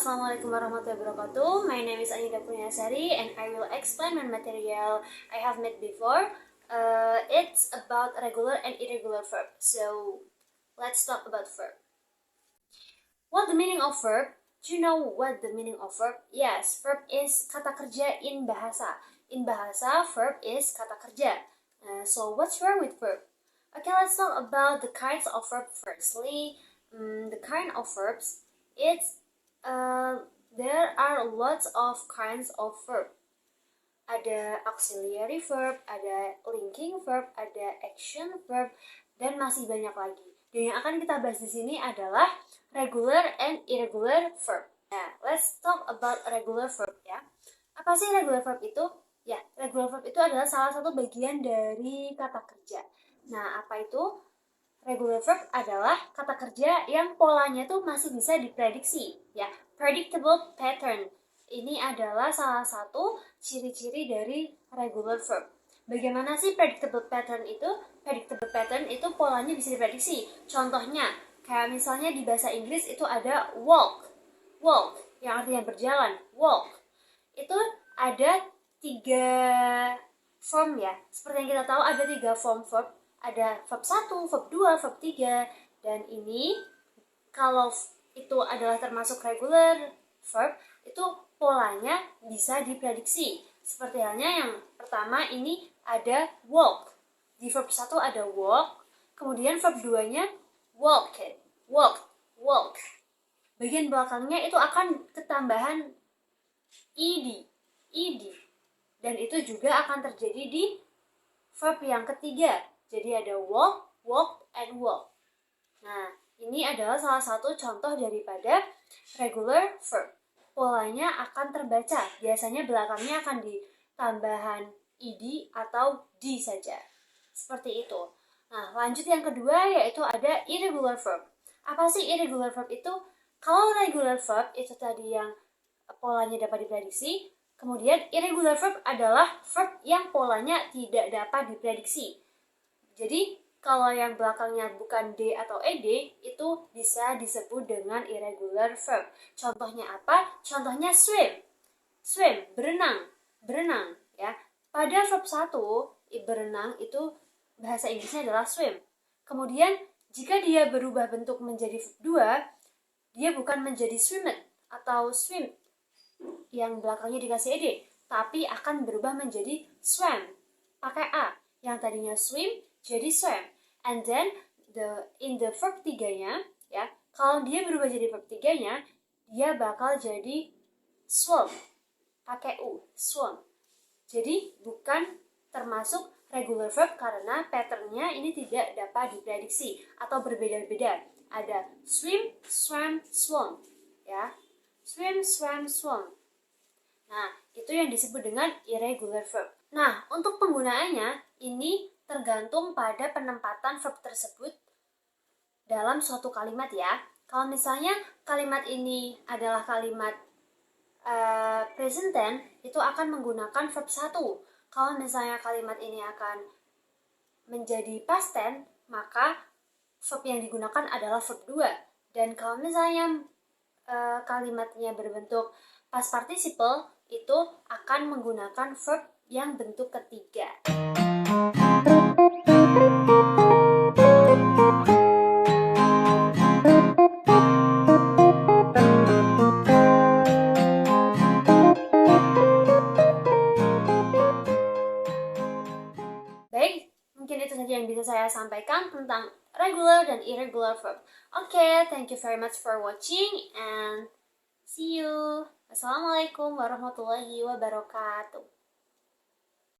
Assalamualaikum warahmatullahi wabarakatuh. My name is Anida Punyasari and I will explain one material I have made before. It's about regular and irregular verb. So let's talk about verb. What the meaning of verb? Do you know what the meaning of verb? Yes, verb is kata kerja in bahasa. In bahasa, verb is kata kerja. So what's wrong with verb? Okay, let's talk about the kinds of verb firstly. The kind of verbs, there are lots of kinds of verb. Ada auxiliary verb, ada linking verb, ada action verb, dan masih banyak lagi. Dan yang akan kita bahas di sini adalah regular and irregular verb. Nah, let's talk about regular verb ya. Apa sih regular verb itu? Ya, regular verb itu adalah salah satu bagian dari kata kerja. Nah, apa itu? Regular verb adalah kata kerja yang polanya tuh masih bisa diprediksi, ya. Predictable pattern. Ini adalah salah satu ciri-ciri dari regular verb. Bagaimana sih predictable pattern itu? Predictable pattern itu polanya bisa diprediksi. Contohnya, kayak misalnya di bahasa Inggris itu ada walk. Walk, yang artinya berjalan. Walk. Itu ada 3 form ya. Seperti yang kita tahu ada 3 form verb. Ada verb 1, verb 2, verb 3. Dan ini kalau itu adalah termasuk regular verb, itu polanya bisa diprediksi. Seperti halnya yang pertama ini ada walk. Di verb 1 ada walk, kemudian verb 2-nya walk. Walk, walk. Bagian belakangnya itu akan ketambahan ed. Dan itu juga akan terjadi di verb yang ketiga. Jadi ada walk, walk, and walk. Nah, ini adalah salah satu contoh daripada regular verb. Polanya akan terbaca. Biasanya belakangnya akan ditambahan ed atau d saja. Seperti itu. Nah, lanjut yang kedua yaitu ada irregular verb. Apa sih irregular verb itu? Kalau regular verb itu tadi yang polanya dapat diprediksi, kemudian irregular verb adalah verb yang polanya tidak dapat diprediksi. Jadi, kalau yang belakangnya bukan D atau ED, itu bisa disebut dengan irregular verb. Contohnya apa? Contohnya swim. Swim, berenang. Berenang, ya. Pada verb 1, berenang itu bahasa Inggrisnya adalah swim. Kemudian, jika dia berubah bentuk menjadi verb 2, dia bukan menjadi swimmed atau swim yang belakangnya dikasih ED, tapi akan berubah menjadi swam. Pakai A. Yang tadinya swim, jadi swam. And then in the verb 3-nya, ya, kalau dia berubah jadi verb 3-nya, dia bakal jadi swam. Pakai U, swam. Jadi bukan termasuk regular verb karena patternnya ini tidak dapat diprediksi atau berbeda-beda. Ada swim, swam, swam, ya. Swim, swam, swam. Nah, itu yang disebut dengan irregular verb. Nah, untuk penggunaannya ini tergantung pada penempatan verb tersebut dalam suatu kalimat ya. Kalau misalnya kalimat ini adalah kalimat present tense, itu akan menggunakan verb 1. Kalau misalnya kalimat ini akan menjadi past tense, maka verb yang digunakan adalah verb 2. Dan kalau misalnya kalimatnya berbentuk past participle, itu akan menggunakan verb yang bentuk ketiga. Baik, mungkin itu saja yang bisa saya sampaikan tentang regular dan irregular verb. Okay, thank you very much for watching and see you. Assalamualaikum warahmatullahi wabarakatuh.